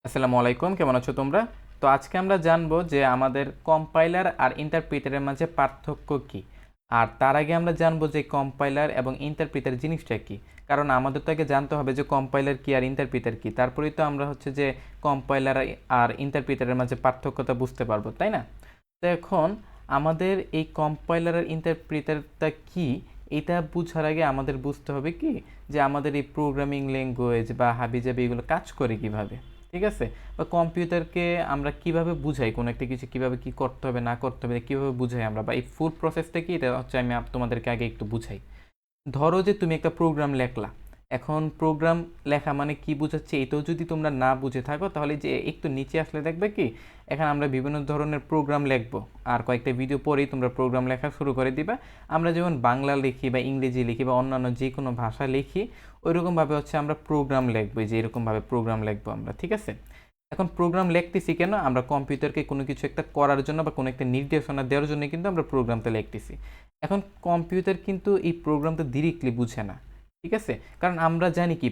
আসসালামু আলাইকুম, কেমন আছো তোমরা? তো আজকে আমরা জানবো যে আমাদের কম্পাইলার আর ইন্টারপ্রিটারের মাঝে পার্থক্য কী। আর তার আগে আমরা জানবো যে কম্পাইলার এবং ইন্টারপ্রিটার জিনিসটা কী। কারণ আমাদের তো আগে জানতে হবে যে কম্পাইলার কী আর ইন্টারপ্রিটার কী, তারপরেই তো আমরা হচ্ছে যে কম্পাইলার আর ইন্টারপ্রিটারের মাঝে পার্থক্যটা বুঝতে পারবো, তাই না? তো এখন আমাদের এই কম্পাইলার আর ইন্টারপ্রিটারটা কী, এটা বুঝার আগে আমাদের বুঝতে হবে কি যে আমাদের এই প্রোগ্রামিং ল্যাঙ্গুয়েজ বা হাবিজাবি এগুলো কাজ করে কিভাবে, ঠিক আছে? বা কম্পিউটারকে আমরা কিভাবে বুঝাই, কোনো একটা কিছু কিভাবে কি করতে হবে না করতে হবে কিভাবে বুঝাই আমরা, বা এই ফুল প্রসেসটা কি, এটা হচ্ছে আমি তোমাদেরকে আগে একটু বুঝাই। ধরো যে তুমি একটা প্রোগ্রাম লেখলা। এখন প্রোগ্রাম লেখা মানে কি বোঝাচ্ছে এটাও যদি তোমরা না বুঝে থাকো, তাহলে যে একটু নিচে আসলে দেখবে কি এখানে আমরা বিভিন্ন ধরনের প্রোগ্রাম লিখবো। আর কয়েকটা ভিডিও পরেই তোমরা প্রোগ্রাম লেখা শুরু করে দিবা। আমরা যেমন বাংলা লিখি বা ইংরেজি লিখি বা অন্যান্য যে কোনো ভাষা লিখি, ওইরকমভাবে হচ্ছে আমরা প্রোগ্রাম লিখবো, যে এরকমভাবে প্রোগ্রাম লিখবো আমরা, ঠিক আছে? এখন প্রোগ্রাম লিখতেছি কেন? আমরা কম্পিউটারকে কোনো কিছু একটা করার জন্য বা কোনো একটা নির্দেশনা দেওয়ার জন্য কিন্তু আমরা প্রোগ্রামটা লিখতেছি। এখন কম্পিউটার কিন্তু এই প্রোগ্রামটা ডিরেক্টলি বুঝে না, ঠিক আছে? কারণ আমরা জানি কি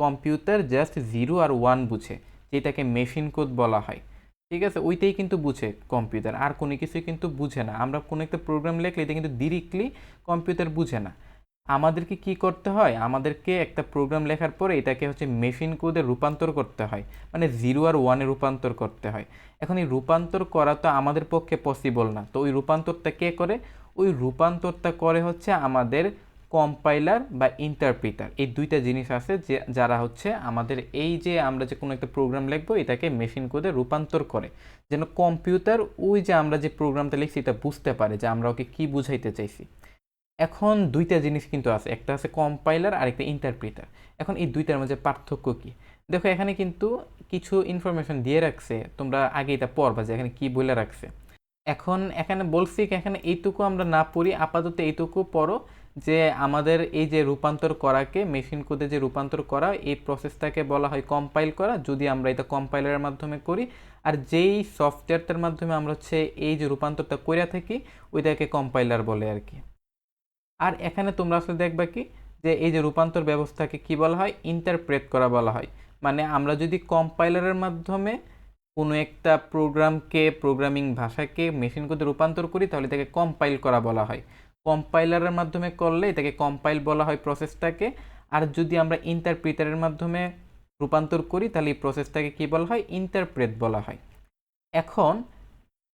কম্পিউটার জাস্ট 0 আর 1 বুঝে, যেটাকে মেশিন কোড বলা হয়, ঠিক আছে? ওইটাই কিন্তু বুঝে কম্পিউটার, আর কোনো কিছুই কিন্তু বুঝে না। আমরা কোনো একটা প্রোগ্রাম লিখলে এটা কিন্তু ডিরেক্টলি কম্পিউটার বুঝে না। আমাদেরকে কি করতে হয়? আমাদেরকে একটা প্রোগ্রাম লেখার পরে এটাকে হচ্ছে মেশিন কোডে রূপান্তর করতে হয়, মানে 0 আর 1 এ রূপান্তর করতে হয়। এখন এই রূপান্তর করা তো আমাদের পক্ষে পসিবল না, তো ওই রূপান্তরটা কে করে? ওই রূপান্তরটা করে হচ্ছে আমাদের কম্পাইলার বা ইন্টারপ্রিটার। এই দুইটা জিনিস আছে যে যারা হচ্ছে আমাদের এই যে আমরা যে কোনো একটা প্রোগ্রাম লিখবো এটাকে মেশিন কোডে রূপান্তর করে, যেন কম্পিউটার ওই যে আমরা যে প্রোগ্রামটা লিখছি এটা বুঝতে পারে যে আমরা ওকে কী বুঝাইতে চাইছি। এখন দুইটা জিনিস কিন্তু আছে, একটা আছে কম্পাইলার আর একটা ইন্টারপ্রিটার। এখন এই দুইটার মাঝে পার্থক্য কি? দেখো এখানে কিন্তু কিছু ইনফরমেশন দিয়ে রাখছে, তোমরা আগে এটা পড়বা যে এখানে কি বলে রাখছে। এখন এখানে বলছি কি, এখানে এইটুকু আমরা না পড়ি, আপাতত এইটুকু পড়ো যে আমাদের এই যে রূপান্তর করাকে মেশিন কোডে যে রূপান্তর করা, এই প্রসেসটাকে বলা হয় কম্পাইল করা, যদি আমরা এটা কম্পাইলারের মাধ্যমে করি। আর যেই সফটওয়্যারটার মাধ্যমে আমরা হচ্ছে এই যে রূপান্তরটা কইরা থাকি ওইটাকে কম্পাইলার বলে আর কি। আর এখানে তোমরা আসলে দেখবা কি যে এই যে রূপান্তর ব্যবস্থাকে কি বলা হয়? ইন্টারপ্রেট করা বলা হয়। মানে আমরা যদি কম্পাইলারের মাধ্যমে কোনো একটা প্রোগ্রামকে, প্রোগ্রামিং ভাষাকে মেশিন কোডে রূপান্তর করি তাহলে এটাকে কম্পাইল করা বলা হয়। কম্পাইলারের মাধ্যমে করলে এটাকে কম্পাইল বলা হয় প্রসেসটাকে। আর যদি আমরা ইন্টারপ্রিটারের মাধ্যমে রূপান্তর করি তাহলে এই প্রসেসটাকে কি বলা হয়? ইন্টারপ্রেট বলা হয়। এখন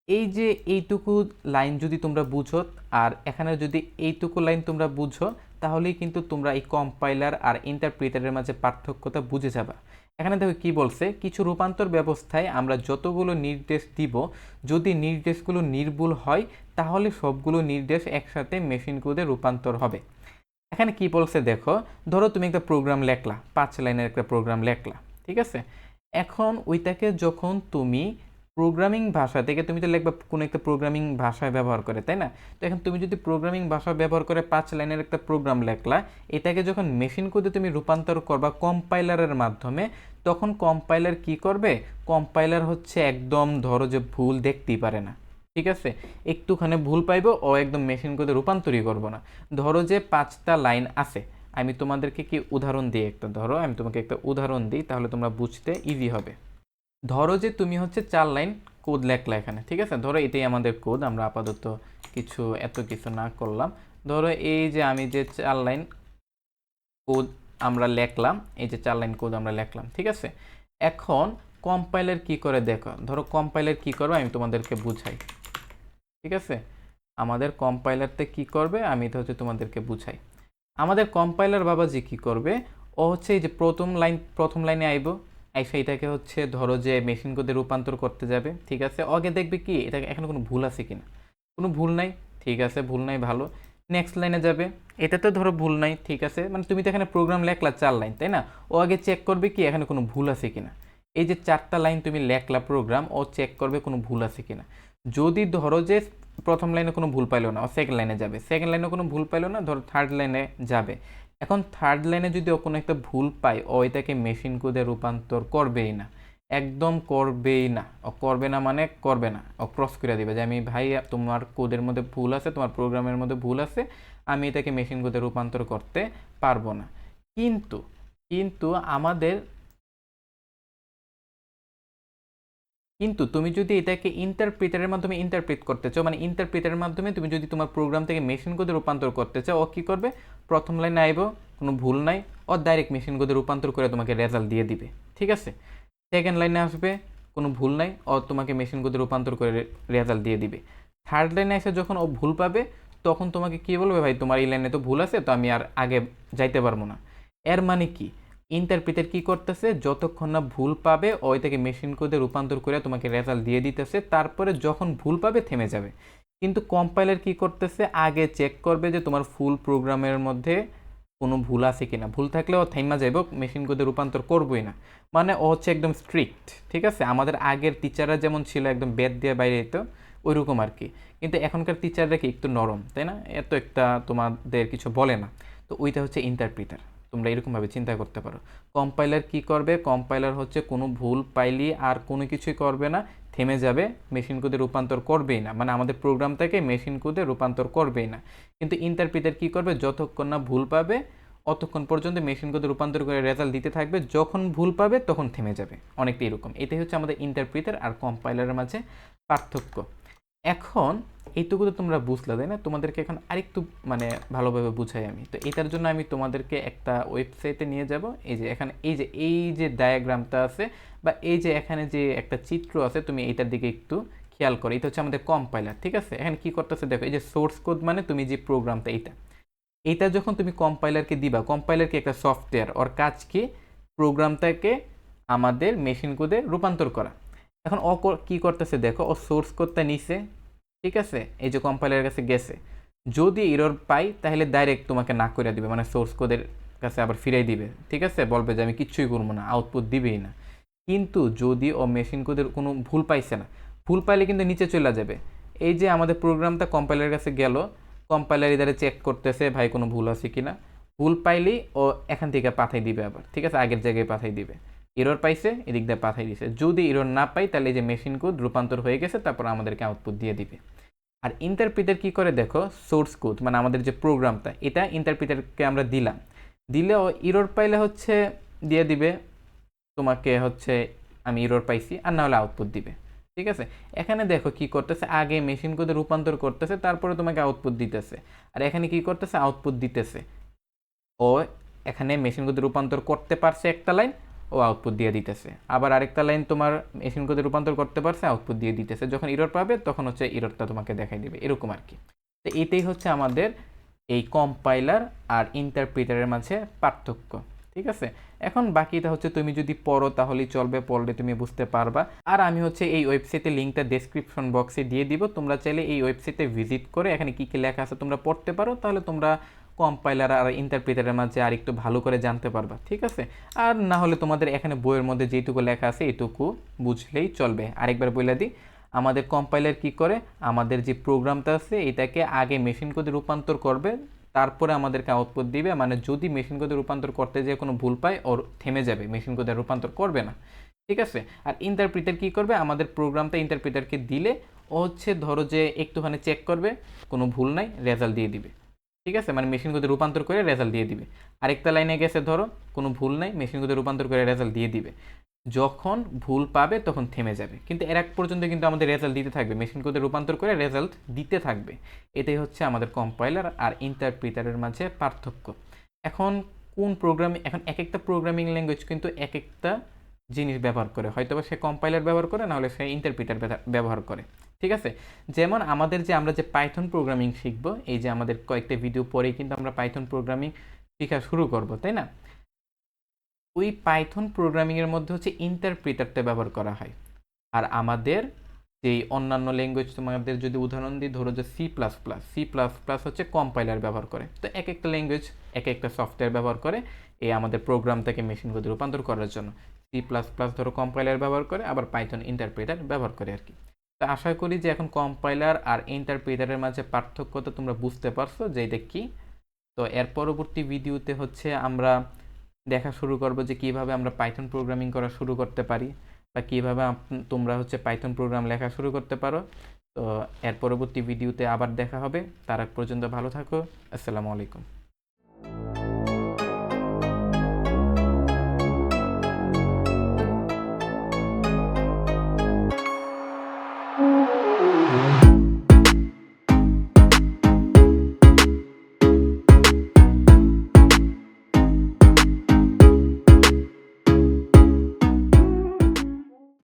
এই যে এইটুকু লাইন যদি তোমরা বুঝো, আর এখানে যদি এইটুকু লাইন তোমরা বুঝো, তাহলেই কিন্তু তোমরা এই কম্পাইলার আর ইন্টারপ্রিটারের মাঝে পার্থক্যটা বুঝে যাবা। এখানে দেখো কি বলছে, কিছু রূপান্তর ব্যবস্থায় আমরা যতগুলো নির্দেশ দিব, যদি নির্দেশগুলো নির্ভুল হয় তাহলে সবগুলো নির্দেশ একসাথে মেশিন কোডে রূপান্তর হবে। এখানে কি বলছে দেখো, ধরো তুমি একটা প্রোগ্রাম লেখলা, 5 লাইনের একটা প্রোগ্রাম লেখলা, ঠিক আছে? এখন ওইটাকে যখন তুমি প্রোগ্রামিং ভাষা থেকে, তুমি তো লিখবা কোনো একটা প্রোগ্রামিং ভাষায় ব্যবহার করে, তাই না? তো এখন তুমি যদি প্রোগ্রামিং ভাষা ব্যবহার করে 5 লাইনের একটা প্রোগ্রাম লেখলা, এটাকে যখন মেশিন কোডে তুমি রূপান্তর করবা কম্পাইলারের মাধ্যমে, তখন কম্পাইলার কি করবে? কম্পাইলার হচ্ছে একদম ধরো যে ভুল দেখতেই পারে না, ঠিক আছে? একটুখানি ভুল পাইবো ও একদম মেশিন কোডে রূপান্তরই করবো না। ধরো যে 5টা লাইন আছে, আমি তোমাদেরকে কি উদাহরণ দিই একটা, ধরো আমি তোমাকে একটা উদাহরণ দিই তাহলে তোমরা বুঝতে ইজি হবে। ধরো যে তুমি হচ্ছে 4 লাইন কোড লেখলা এখানে, ঠিক আছে? ধরো এটাই আমাদের কোড, আমরা আপাতত কিছু এত কিছু না করলাম। ধরো এই যে আমি যে 4 লাইন কোড আমরা লেখলাম, এই যে 4 লাইন কোড আমরা লেখলাম, ঠিক আছে? এখন কম্পাইলার কি করে দেখো, ধরো কম্পাইলার কি করবে আমি তোমাদেরকে বুঝাই, ঠিক আছে? আমাদের কম্পাইলারতে কি করবে আমি তো হচ্ছে তোমাদেরকে বুঝাই। আমাদের কম্পাইলার বাবাজি কি করবে, ও হচ্ছে এই যে প্রথম লাইনে আইব, আইসা এটাকে হচ্ছে ধরো যে মেশিন কোডে রূপান্তর করতে যাবে, ঠিক আছে? আগে দেখবে কি এটা এখানে কোনো ভুল আছে কিনা, কোনো ভুল নাই, ঠিক আছে, ভুল নাই, ভালো। নেক্সট লাইনে যাবে, এটাতে ধরো ভুল নাই, ঠিক আছে, মানে তুমি তো এখানে প্রোগ্রাম লেখলা 4 লাইন, তাই না? ও আগে চেক করবে কি এখানে কোনো ভুল আছে কিনা। এই যে 4টা লাইন তুমি লেখলা প্রোগ্রাম, ও চেক করবে কোনো ভুল আছে কিনা। যদি ধরো যে প্রথম লাইনে কোনো ভুল পাইলো না, ও সেকেন্ড লাইনে যাবে, সেকেন্ড লাইনে কোনো ভুল পাইলো না, ধরো থার্ড লাইনে যাবে। এখন থার্ড লাইনে যদি ও কোনো একটা ভুল পায়, ও এটাকে মেশিন কোডে রূপান্তর করবেই না, একদম করবেই না। ও করবে না মানে করবে না, ও ক্রস করে দিবে যে আমি ভাই তোমার কোডের মধ্যে ভুল আছে, তোমার প্রোগ্রামের মধ্যে ভুল আছে, আমি এটাকে মেশিন কোডে রূপান্তর করতে পারবো না। কিন্তু কিন্তু আমাদের কিন্তু তুমি যদি এটাকে ইন্টারপ্রিটারের মাধ্যমে ইন্টারপ্রিট করতে চাও, মানে ইন্টারপ্রিটারের মাধ্যমে তুমি যদি তোমার প্রোগ্রাম থেকে মেশিন কোডে রূপান্তর করতে চাও, ও কী করবে, প্রথম লাইনে আইব, কোনো ভুল নাই, ও ডাইরেক্ট মেশিন কোডে রূপান্তর করে তোমাকে রেজাল্ট দিয়ে দিবে, ঠিক আছে। সেকেন্ড লাইনে আসবে, কোনো ভুল নাই, ও তোমাকে মেশিন কোডে রূপান্তর করে রেজাল্ট দিয়ে দিবে। থার্ড লাইনে এসে যখন ও ভুল পাবে, তখন তোমাকে কী বলবে, ভাই তোমার এই লাইনে তো ভুল আছে, তো আমি আর আগে যাইতে পারবো না। এর মানে কি, ইন্টারপ্রিটার কি করতেছে, যতক্ষণ না ভুল পাবে ওই থেকে মেশিন কোডে রূপান্তর করে তোমাকে রেজাল্ট দিয়ে দিতেছে, তারপরে যখন ভুল পাবে থেমে যাবে। কিন্তু কম্পাইলার কি করতেছে, আগে চেক করবে যে তোমার ফুল প্রোগ্রামের মধ্যে কোনো ভুল আছে কিনা, ভুল থাকলে ও থেমা যাইব, মেশিন কোডে রূপান্তর করবোই না। মানে ও হচ্ছে একদম স্ট্রিক্ট, ঠিক আছে। আমাদের আগের টিচাররা যেমন ছিল একদম বেদ দিয়ে বাইরে যেত, ওইরকম আর কি। কিন্তু এখনকার টিচাররা কি একটু নরম, তাই না, এত একটা তোমাদের কিছু বলে না। তো ওইটা হচ্ছে ইন্টারপ্রিটার, তোমরা এরকমভাবে চিন্তা করতে পারো। কম্পাইলার কি করবে, কম্পাইলার হচ্ছে কোনো ভুল পাইলি আর কোনো কিছুই করবে না, থেমে যাবে, মেশিন কোডে রূপান্তর করবেই না, মানে আমাদের প্রোগ্রামটাকে মেশিন কোডে রূপান্তর করবেই না। কিন্তু ইন্টারপ্রিটার কি করবে, যতক্ষণ না ভুল পাবে অতক্ষণ পর্যন্ত মেশিন কোডে রূপান্তর করে রেজাল্ট দিতে থাকবে, যখন ভুল পাবে তখন থেমে যাবে। অনেকটা এরকম, এটাই হচ্ছে আমাদের ইন্টারপ্রিটার আর কম্পাইলারের মাঝে পার্থক্য। এখন এইটুকু তো তোমরা বুঝলে, তাই না। তোমাদেরকে এখন আরেকটু মানে ভালোভাবে বুঝাই আমি। তো এটার জন্য আমি তোমাদেরকে একটা ওয়েবসাইটে নিয়ে যাব। এই যে এখানে এই যে ডায়াগ্রামটা আছে, বা এই যে এখানে যে একটা চিত্র আছে, তুমি এইটার দিকে একটু খেয়াল করো। এটা হচ্ছে আমাদের কম্পাইলার, ঠিক আছে। এখানে কি করতেছে দেখো, এই যে সোর্স কোড মানে তুমি যে প্রোগ্রামটা, এইটা যখন তুমি কম্পাইলারকে দিবা, কম্পাইলার কি একটা সফটওয়্যার, ওর কাজ কি, প্রোগ্রামটাকে আমাদের মেশিন কোডে রূপান্তর করা। এখন ও কি করতেছে দেখো, ও সোর্স কোডটা নিছে, ঠিক আছে, এই যে কম্পাইলারের কাছে গেছে, যদি এরর পাই তাহলে ডাইরেক্ট তোমাকে না করে দিবে, মানে সোর্স কোডের কাছে আবার ফিরাই দিবে, ঠিক আছে, বলবে যে আমি কিচ্ছুই করবো না, আউটপুট দিবেই না। কিন্তু যদি ও মেশিন কোডের কোনো ভুল পাইছে না, ভুল পাইলে কিন্তু নিচে চলে যাবে। এই যে আমাদের প্রোগ্রামটা কম্পাইলারের কাছে গেল, কম্পাইলার ইদারে চেক করতেছে ভাই কোনো ভুল আছে কিনা, ভুল পাইলেই ও এখান থেকে পাঠাই দিবে আবার, ঠিক আছে, আগের জায়গায় পাঠাই দিবে। এরর পাইছে, এদিক দিয়ে পাঠাই দিছে। যদি এরর না পাই তাহলে এই যে মেশিন কোড রূপান্তর হয়ে গেছে, তারপর আমাদেরকে আউটপুট দিয়ে দিবে। আর ইন্টারপ্রিটার কি করে দেখো, সোর্স কোড মানে আমাদের যে প্রোগ্রামটা, এটা ইন্টারপ্রিটারকে আমরা দিলাম, দিলেও এরর পাইলে হচ্ছে দিয়ে দিবে তোমাকে হচ্ছে আমি এরর পাইছি, আর না হলে আউটপুট দিবে, ঠিক আছে। এখানে দেখো কি করতেছে, আগে মেশিন কোডে রূপান্তর করতেছে, তারপরে তোমাকে আউটপুট দিতেছে। আর এখানে কি করতেছে, আউটপুট দিতেছে। ও এখানে মেশিন কোডে রূপান্তর করতে পারছে একটা লাইন, ও আউটপুট দিয়ে দিতেছে। আবার আরেকটা লাইন তোমার মেশিন কোডে রূপান্তর করতে পারছে, আউটপুট দিয়ে দিতেছে। যখন এরর পাবে তখন হচ্ছে এররটা তোমাকে দেখাই দিবে, এরকম আর কি। তো এটাই হচ্ছে আমাদের এই কম্পাইলার আর ইন্টারপ্রিটারের মাঝে পার্থক্য, ঠিক আছে। এখন বাকিটা হচ্ছে তুমি যদি পড়ো তাহলেই চলবে, পড়লে তুমি বুঝতে পারবা। আর আমি হচ্ছে এই ওয়েবসাইটের লিঙ্কটা ডেসক্রিপশন বক্সে দিয়ে দিব, তোমরা চাইলে এই ওয়েবসাইটে ভিজিট করে এখানে কী কী লেখা আছে তোমরা পড়তে পারো, তাহলে তোমরা কম্পাইলার আর ইন্টারপ্রিটারের মাঝে আর একটু ভালো করে জানতে পারবা, ঠিক আছে। আর না হলে তোমাদের এখানে বইয়ের মধ্যে যেটুকু লেখা আছে এইটুকু বুঝলেই চলবে। আরেকবার বলে দিই, আমাদের কম্পাইলার কি করে, আমাদের যে প্রোগ্রামটা আছে এটাকে আগে মেশিন কোডে রূপান্তর করবে, তারপরে আমাদেরকে আউটপুট দিবে। মানে যদি মেশিন কোডে রূপান্তর করতে যেয়ে কোনো ভুল পায়, ওর থেমে যাবে, মেশিন কোডে রূপান্তর করবে না, ঠিক আছে। আর ইন্টারপ্রিটার কি করবে, আমাদের প্রোগ্রামটা ইন্টারপ্রিটারকে দিলে ও হচ্ছে ধরো যে একটুখানি চেক করবে, কোনো ভুল নাই, রেজাল্ট দিয়ে দিবে, ঠিক আছে। মানে মেশিন কোডে রূপান্তর করে রেজাল্ট দিয়ে দিবে। আরেকটা লাইনে গেছে ধরো কোনো ভুল নাই, মেশিন কোডে রূপান্তর করে রেজাল্ট দিয়ে দিবে। যখন ভুল পাবে তখন থেমে যাবে, কিন্তু এর এক পর্যন্ত কিন্তু আমাদের রেজাল্ট দিতে থাকবে, মেশিন কোডে রূপান্তর করে রেজাল্ট দিতে থাকবে। এটাই হচ্ছে আমাদের কম্পাইলার আর ইন্টারপ্রিটারের মাঝে পার্থক্য। এখন কোন প্রোগ্রামিং, এখন এক একটা প্রোগ্রামিং ল্যাঙ্গুয়েজ কিন্তু এক একটা জিনিস ব্যবহার করে, হয়তো বা সে কম্পাইলার ব্যবহার করে, নাহলে সে ইন্টারপ্রিটার ব্যবহার করে, ঠিক আছে। যেমন আমাদের যে আমরা যে পাইথন প্রোগ্রামিং শিখবো, এই যে আমাদের কয়েকটা ভিডিও পরেই কিন্তু আমরা পাইথন প্রোগ্রামিং শেখা শুরু করব, তাই না। ওই পাইথন প্রোগ্রামিংয়ের মধ্যে হচ্ছে ইন্টারপ্রিটারটা ব্যবহার করা হয়। আর আমাদের যেই অন্যান্য ল্যাঙ্গুয়েজ, তোমাদের যদি উদাহরণ দিই, ধরো যে সি প্লাস প্লাস হচ্ছে কম্পাইলার ব্যবহার করে। তো এক একটা ল্যাঙ্গুয়েজ এক একটা সফটওয়্যার ব্যবহার করে এই আমাদের প্রোগ্রামটাকে মেশিন কোডে রূপান্তর করার জন্য। সি প্লাস প্লাস ধরো কম্পাইলার ব্যবহার করে, আবার পাইথন ইন্টারপ্রিটার ব্যবহার করে আর কি। তো আশা করি যে এখন কম্পাইলার আর ইন্টারপ্রিটারের মাঝে পার্থক্যটা তোমরা বুঝতে পারছো যে এটা কী। তো এর পরবর্তী ভিডিওতে হচ্ছে আমরা দেখা শুরু করব যে কিভাবে আমরা পাইথন প্রোগ্রামিং করা শুরু করতে পারি, বা কিভাবে তোমরা হচ্ছে পাইথন প্রোগ্রাম লেখা শুরু করতে পারো। তো এর পরবর্তী ভিডিওতে আবার দেখা হবে, তার আগ পর্যন্ত ভালো থাকো। আসসালামু আলাইকুম।